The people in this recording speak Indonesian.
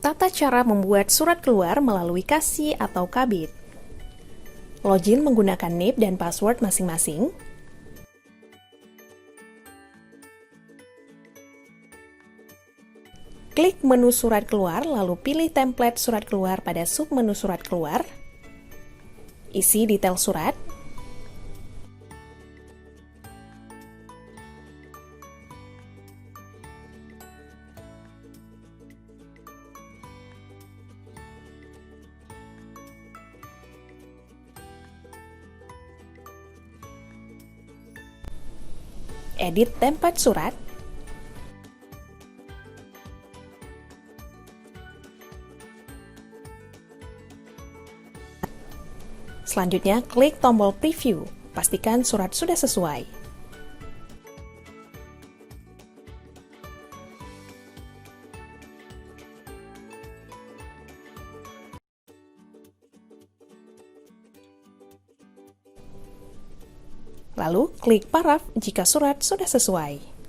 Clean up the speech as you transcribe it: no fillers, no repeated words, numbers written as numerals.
Tata cara membuat surat keluar melalui Kasi atau Kabit. Login menggunakan NIP dan password masing-masing. Klik menu surat keluar, lalu pilih template surat keluar pada submenu surat keluar. Isi detail surat. Edit template surat. Selanjutnya, klik tombol preview. Pastikan surat sudah sesuai. Lalu, klik paraf jika surat sudah sesuai.